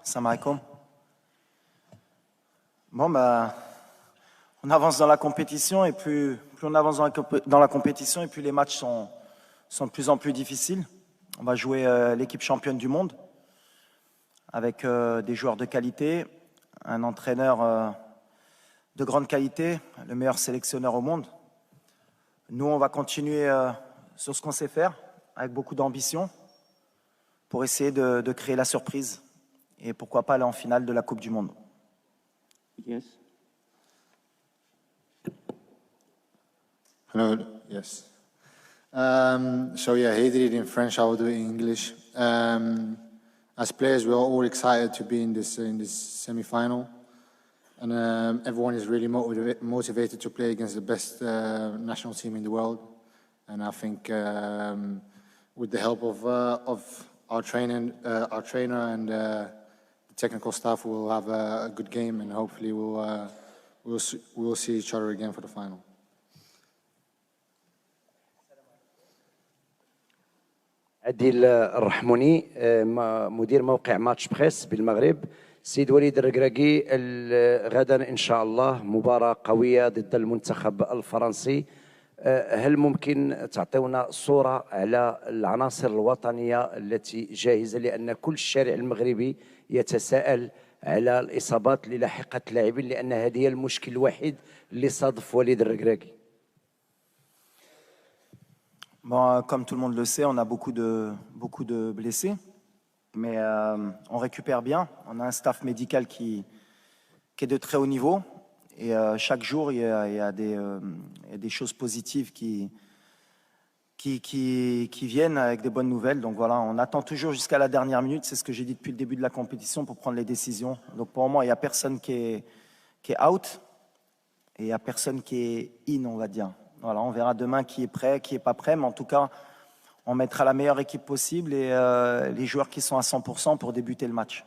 Salam alaikum. Bon, bah, on avance dans la compétition et plus on avance dans la compétition et plus les matchs sont de plus en plus difficiles. On va jouer l'équipe championne du monde avec des joueurs de qualité, un entraîneur de grande qualité, le meilleur sélectionneur au monde. Nous, on va continuer sur ce qu'on sait faire, avec beaucoup d'ambition, pour essayer de créer la surprise et pourquoi pas aller en finale de la Coupe du Monde. Yes. Hello, yes. So yeah, he did it in French, I will do it in English. As players, we're all excited to be in this semi-final. And everyone is really motivated to play against the best national team in the world. And I think with the help of our trainer and the technical staff, we'll have a good game, and hopefully we'll see each other again for the final. عديل الرحموني مدير موقع ماتش بريس بالمغرب. سيد وليد الركراكي غدا إن شاء الله مباراة قوية ضد المنتخب الفرنسي. هل ممكن تعطيونا صورة على العناصر الوطنية التي جاهزة، لأن كل الشارع المغربي يتساءل على الإصابات اللي لاحقت اللاعبين، لأن هذه هي المشكل الوحيد اللي صادف وليد الركراكي. Bon, comme tout le monde le sait, on a beaucoup de blessés, mais on récupère bien. On a un staff médical qui est de très haut niveau, et chaque jour, il y a des choses positives qui viennent avec des bonnes nouvelles. Donc voilà, on attend toujours jusqu'à la dernière minute, c'est ce que j'ai dit depuis le début de la compétition, pour prendre les décisions. Donc pour le moment, il n'y a personne qui est out, et il n'y a personne qui est in, on va dire. Voilà, on verra demain qui est prêt, qui n'est pas prêt, mais en tout cas, on mettra la meilleure équipe possible et les joueurs qui sont à 100% pour débuter le match.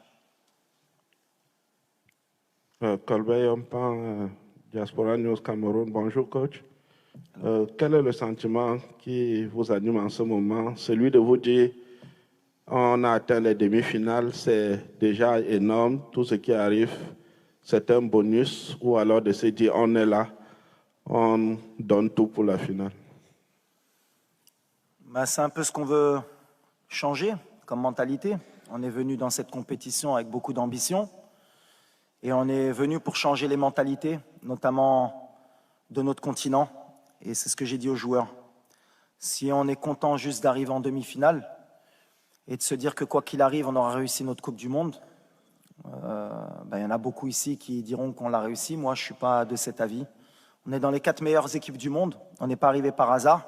Colbert Yompan, Diaspora News Cameroun, bonjour coach. Quel est le sentiment qui vous anime en ce moment? Celui de vous dire, on a atteint les demi-finales, c'est déjà énorme, tout ce qui arrive, c'est un bonus, ou alors de se dire, on est là, on donne tout pour la finale? C'est un peu ce qu'on veut changer comme mentalité. On est venu dans cette compétition avec beaucoup d'ambition et on est venu pour changer les mentalités, notamment de notre continent. Et c'est ce que j'ai dit aux joueurs. Si on est content juste d'arriver en demi-finale et de se dire que quoi qu'il arrive, on aura réussi notre Coupe du Monde, il y en a beaucoup ici qui diront qu'on l'a réussi. Moi, je ne suis pas de cet avis. On est dans les 4 meilleures équipes du monde. On n'est pas arrivé par hasard.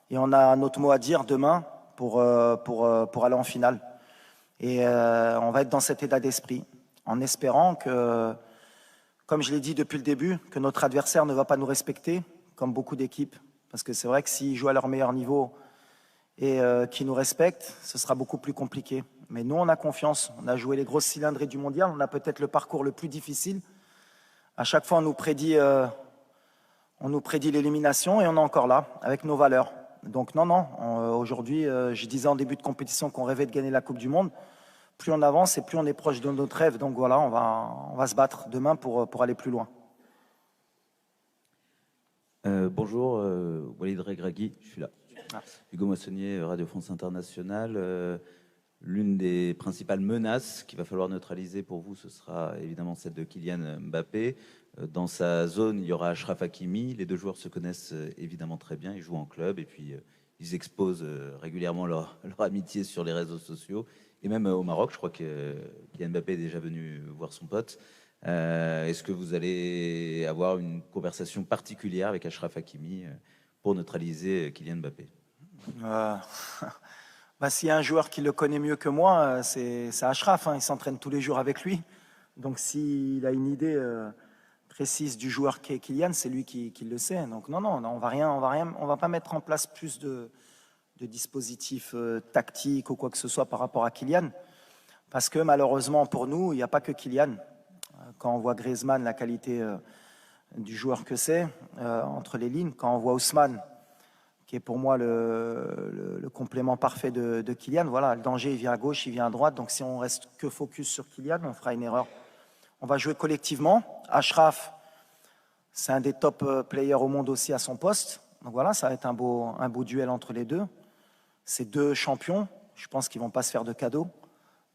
Et on a notre mot à dire demain pour aller en finale. Et on va être dans cet état d'esprit, en espérant que, comme je l'ai dit depuis le début, que notre adversaire ne va pas nous respecter, comme beaucoup d'équipes. Parce que c'est vrai que s'ils jouent à leur meilleur niveau et qu'ils nous respectent, ce sera beaucoup plus compliqué. Mais nous, on a confiance. On a joué les grosses cylindrées du mondial. On a peut-être le parcours le plus difficile. À chaque fois, on nous prédit l'élimination et on est encore là, avec nos valeurs. Donc non, aujourd'hui, je disais en début de compétition qu'on rêvait de gagner la Coupe du Monde. Plus on avance et plus on est proche de notre rêve. Donc voilà, on va se battre demain pour aller plus loin. Bonjour, Walid Regragui, je suis là. Hugo Moissonnier, Radio France Internationale. L'une des principales menaces qu'il va falloir neutraliser pour vous, ce sera évidemment celle de Kylian Mbappé. Dans sa zone, il y aura Achraf Hakimi. Les deux joueurs se connaissent évidemment très bien. Ils jouent en club et puis ils exposent régulièrement leur amitié sur les réseaux sociaux. Et même au Maroc, je crois que Kylian Mbappé est déjà venu voir son pote. Est-ce que vous allez avoir une conversation particulière avec Achraf Hakimi pour neutraliser Kylian Mbappé? S'il y a un joueur qui le connaît mieux que moi, c'est Achraf. Il s'entraîne tous les jours avec lui. Donc s'il a une idée précise du joueur qui est Kylian, c'est lui qui le sait. Donc non, on va pas mettre en place plus de dispositifs tactiques ou quoi que ce soit par rapport à Kylian. Parce que malheureusement pour nous, il n'y a pas que Kylian. Quand on voit Griezmann, la qualité du joueur que c'est, entre les lignes, quand on voit Ousmane, qui est pour moi le complément parfait de Kylian. Voilà, le danger, il vient à gauche, il vient à droite. Donc si on reste que focus sur Kylian, on fera une erreur. On va jouer collectivement. Achraf, c'est un des top players au monde aussi à son poste. Donc voilà, ça va être un beau duel entre les deux. Ces deux champions, je pense qu'ils ne vont pas se faire de cadeaux.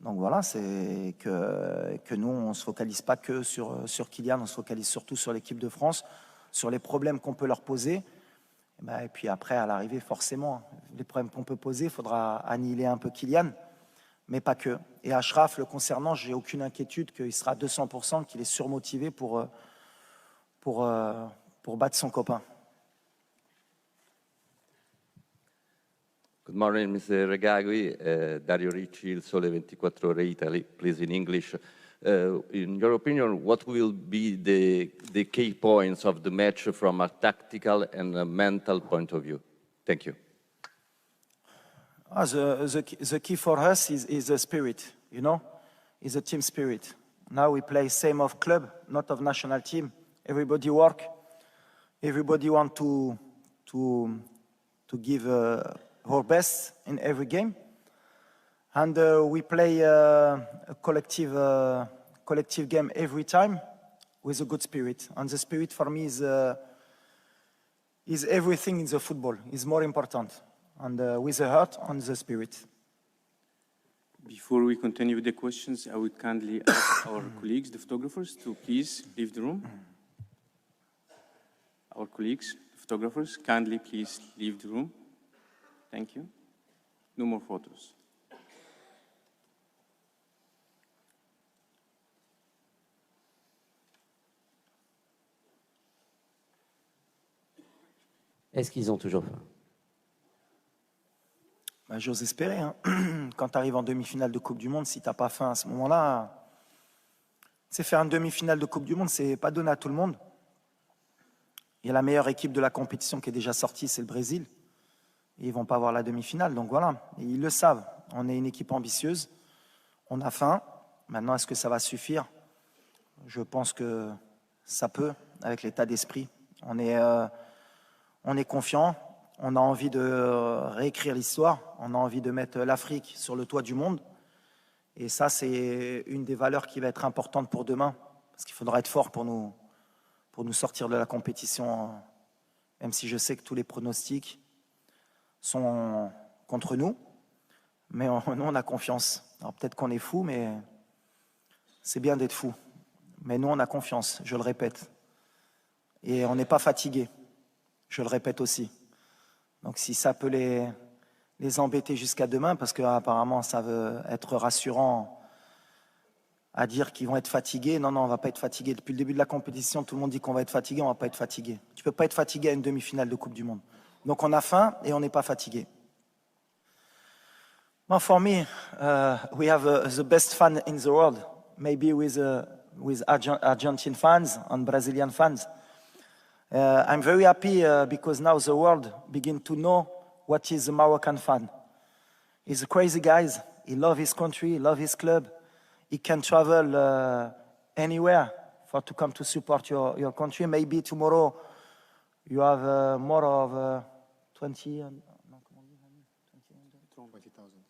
Donc voilà, c'est que nous, on ne se focalise pas que sur Kylian, on se focalise surtout sur l'équipe de France, sur les problèmes qu'on peut leur poser. Et puis après, à l'arrivée, forcément, les problèmes qu'on peut poser, il faudra annihiler un peu Kylian, mais pas que. Et Achraf, le concernant, j'ai aucune inquiétude qu'il sera à 200%, qu'il est surmotivé pour battre son copain. Good morning, Mr. Regragui. Dario Ricci, Il Sole 24 Ore Italy, please in English. In your opinion, what will be the key points of the match from a tactical and a mental point of view? Thank you. The key for us is the spirit, you know, is a team spirit. Now we play same of club, not of national team. Everybody work, everybody want to give our best in every game, and we play a collective game every time with a good spirit. And the spirit for me is everything in the football. Is more important, and with the heart and the spirit. Before we continue with the questions, I would kindly ask our colleagues, the photographers, to please leave the room. Our colleagues, the photographers, kindly please leave the room. Thank you. No more photos. Est-ce qu'ils ont toujours faim? J'ose espérer. Hein. Quand tu arrives en demi-finale de Coupe du Monde, si tu n'as pas faim à ce moment-là, c'est faire une demi-finale de Coupe du Monde, c'est pas donné à tout le monde. Il y a la meilleure équipe de la compétition qui est déjà sortie, c'est le Brésil. Et ils ne vont pas avoir la demi-finale. Donc voilà, et ils le savent. On est une équipe ambitieuse. On a faim. Maintenant, est-ce que ça va suffire? Je pense que ça peut, avec l'état d'esprit. On est confiant. On a envie de réécrire l'histoire. On a envie de mettre l'Afrique sur le toit du monde. Et ça, c'est une des valeurs qui va être importante pour demain. Parce qu'il faudra être fort pour nous sortir de la compétition. Même si je sais que tous les pronostics sont contre nous, mais nous, on a confiance. Alors peut-être qu'on est fou, mais c'est bien d'être fou. Mais nous, on a confiance, je le répète. Et on n'est pas fatigué, je le répète aussi. Donc si ça peut les embêter jusqu'à demain, parce qu'apparemment ça veut être rassurant à dire qu'ils vont être fatigués. Non, on ne va pas être fatigué. Depuis le début de la compétition, tout le monde dit qu'on va être fatigué, on ne va pas être fatigué. Tu ne peux pas être fatigué à une demi-finale de Coupe du Monde. Donc on a faim et on n'est pas fatigué. Well, for me, we have the best fan in the world, maybe with Argentine fans and Brazilian fans. I'm very happy because now the world begin to know what is a Moroccan fan. He's a crazy guy. He loves his country, he loves his club. He can travel anywhere to come to support your country. Maybe tomorrow you have more of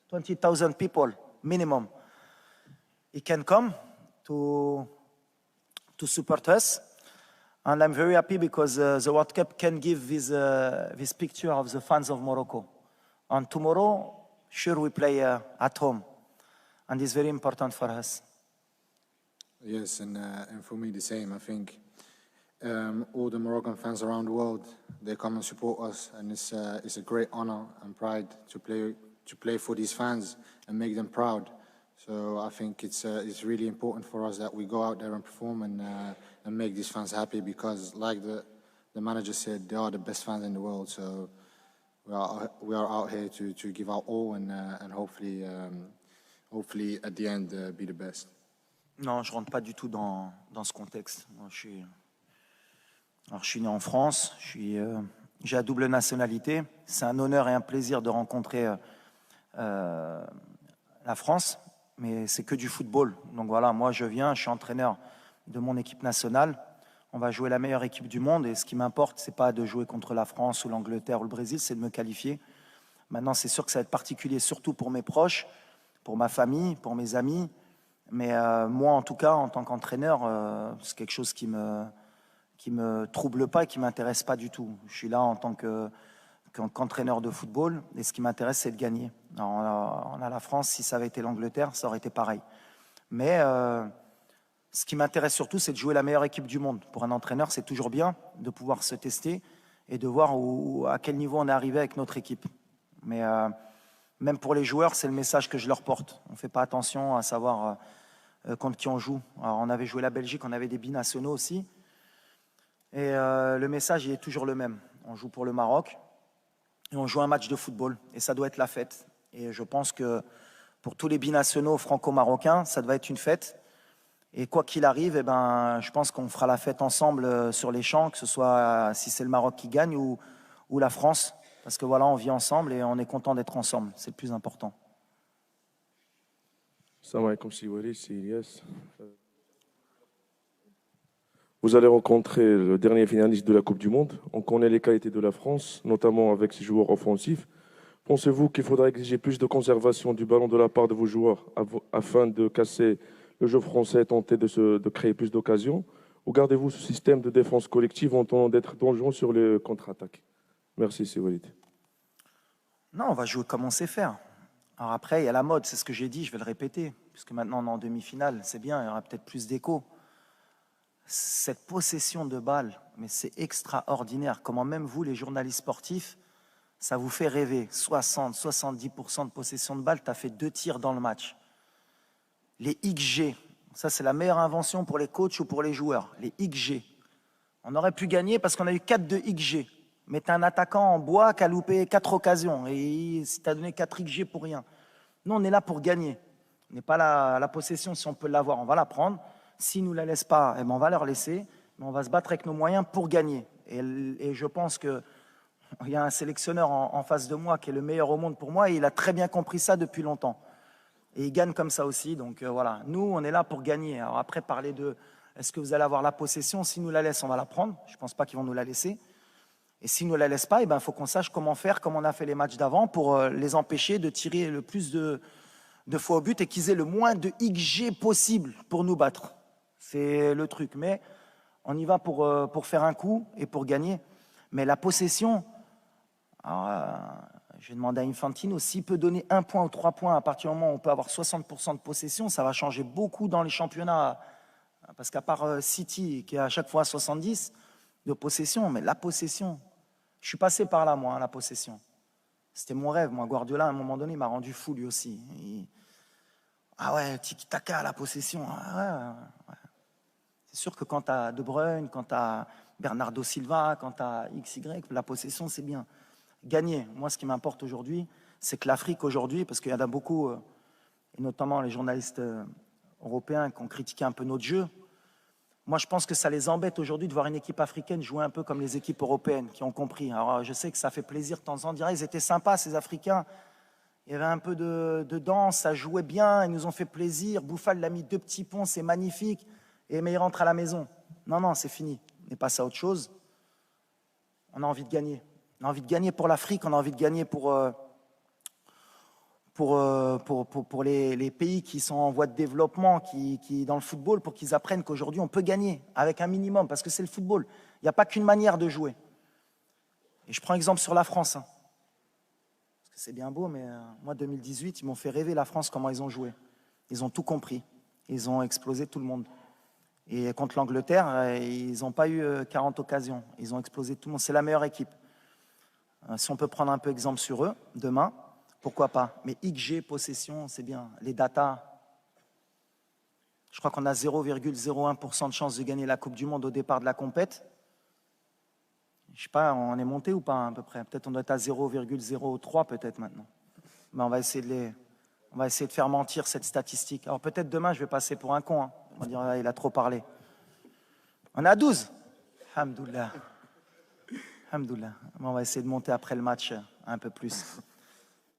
20,000 people minimum. He can come to support us, and I'm very happy because the World Cup can give this picture of the fans of Morocco. And tomorrow, sure, we play at home, and it's very important for us. Yes, and for me the same. I think all the Moroccan fans around the world, they come and support us, and it's a great honor and pride to play for these fans and make them proud. So I think it's really important for us that we go out there and perform and make these fans happy, because like the manager said, they are the best fans in the world. So we are out here to give our all and hopefully at the end be the best. Non, je rentre pas du tout dans ce contexte. Moi, je suis né en France, j'ai la double nationalité. C'est un honneur et un plaisir de rencontrer la France, mais c'est que du football. Donc voilà, moi je viens, je suis entraîneur de mon équipe nationale. On va jouer la meilleure équipe du monde et ce qui m'importe, c'est pas de jouer contre la France ou l'Angleterre ou le Brésil, c'est de me qualifier. Maintenant, c'est sûr que ça va être particulier, surtout pour mes proches, pour ma famille, pour mes amis. Mais moi, en tout cas, en tant qu'entraîneur, c'est quelque chose qui me trouble pas et qui m'intéresse pas du tout. Je suis là en tant qu'entraîneur de football et ce qui m'intéresse, c'est de gagner. Alors, on a la France, si ça avait été l'Angleterre, ça aurait été pareil. Mais ce qui m'intéresse surtout, c'est de jouer la meilleure équipe du monde. Pour un entraîneur, c'est toujours bien de pouvoir se tester et de voir à quel niveau on est arrivé avec notre équipe. Mais même pour les joueurs, c'est le message que je leur porte. On ne fait pas attention à savoir contre qui on joue. Alors, on avait joué la Belgique, on avait des binationaux aussi. Et le message, il est toujours le même. On joue pour le Maroc et on joue un match de football. Et ça doit être la fête. Et je pense que pour tous les binationaux franco-marocains, ça doit être une fête. Et quoi qu'il arrive, eh ben, je pense qu'on fera la fête ensemble sur les champs, que ce soit si c'est le Maroc qui gagne ou la France. Parce que voilà, on vit ensemble et on est content d'être ensemble. C'est le plus important. Salam alaikum, c'est Ilyas. Vous allez rencontrer le dernier finaliste de la Coupe du Monde. On connaît les qualités de la France, notamment avec ses joueurs offensifs. Pensez-vous qu'il faudra exiger plus de conservation du ballon de la part de vos joueurs afin de casser le jeu français et tenter de créer plus d'occasions? Ou gardez-vous ce système de défense collective en tentant d'être dangereux sur les contre-attaques? Merci, c'est Walid. Non, on va jouer comme on sait faire. Alors après, il y a la mode, c'est ce que j'ai dit, je vais le répéter, puisque maintenant on est en demi-finale, c'est bien, il y aura peut-être plus d'écho. Cette possession de balle, mais c'est extraordinaire. Comment même vous, les journalistes sportifs, ça vous fait rêver. 60-70% de possession de balle, tu as fait 2 tirs dans le match. Les XG, ça c'est la meilleure invention pour les coachs ou pour les joueurs. Les XG. On aurait pu gagner parce qu'on a eu 4 de XG. Mais tu as un attaquant en bois qui a loupé 4 occasions et si tu as donné 4 XG pour rien. Nous, on est là pour gagner. On n'est pas la possession, si on peut l'avoir, on va la prendre. S'ils ne nous la laissent pas, eh ben on va leur laisser. Mais on va se battre avec nos moyens pour gagner. Et je pense qu'il y a un sélectionneur en face de moi qui est le meilleur au monde pour moi et il a très bien compris ça depuis longtemps. Et il gagne comme ça aussi. Donc voilà, nous, on est là pour gagner. Alors après, parler de est-ce que vous allez avoir la possession? S'ils nous la laissent, on va la prendre. Je ne pense pas qu'ils vont nous la laisser. Et s'ils ne nous la laissent pas, il faut qu'on sache comment faire, comme on a fait les matchs d'avant, pour les empêcher de tirer le plus de fois au but et qu'ils aient le moins de XG possible pour nous battre. C'est le truc. Mais on y va pour faire un coup et pour gagner. Mais la possession, je vais demander à Infantino, s'il peut donner 1 point ou 3 points à partir du moment où on peut avoir 60% de possession, ça va changer beaucoup dans les championnats. Parce qu'à part City, qui est à chaque fois à 70 de possession, mais la possession, je suis passé par là, moi, la possession. C'était mon rêve. Moi, Guardiola, à un moment donné, il m'a rendu fou, lui aussi. Ah ouais, tiki-taka, la possession. Ah ouais. C'est sûr que quand tu as De Bruyne, quand tu as Bernardo Silva, quand tu as XY, la possession, c'est bien. Gagner. Moi, ce qui m'importe aujourd'hui, c'est que l'Afrique, aujourd'hui, parce qu'il y en a beaucoup, et notamment les journalistes européens qui ont critiqué un peu notre jeu, moi, je pense que ça les embête aujourd'hui de voir une équipe africaine jouer un peu comme les équipes européennes qui ont compris. Alors, je sais que ça fait plaisir de temps en temps. Ils étaient sympas, ces Africains. Il y avait un peu de danse, ça jouait bien, ils nous ont fait plaisir. Bouffal l'a mis 2 petits ponts, c'est magnifique. Mais il rentre à la maison. Non, c'est fini. On est passé à autre chose. On a envie de gagner. On a envie de gagner pour l'Afrique, on a envie de gagner pour les pays qui sont en voie de développement, qui dans le football, pour qu'ils apprennent qu'aujourd'hui, on peut gagner avec un minimum, parce que c'est le football. Il n'y a pas qu'une manière de jouer. Et je prends exemple sur la France. Parce que c'est bien beau, mais moi, 2018, ils m'ont fait rêver la France, comment ils ont joué. Ils ont tout compris. Ils ont explosé tout le monde. Et contre l'Angleterre, ils n'ont pas eu 40 occasions. Ils ont explosé tout le monde. C'est la meilleure équipe. Si on peut prendre un peu exemple sur eux, demain, pourquoi pas? Mais XG, possession, c'est bien. Les datas, je crois qu'on a 0,01% de chance de gagner la Coupe du Monde au départ de la compète. Je ne sais pas, on est monté ou pas à peu près? Peut-être on doit être à 0,03 peut-être maintenant. Mais on va essayer de faire mentir cette statistique. Alors peut-être demain, je vais passer pour un con. On va dire, ah, il a trop parlé. On est à 12. Alhamdoulilah. Alhamdoulilah. On va essayer de monter après le match un peu plus.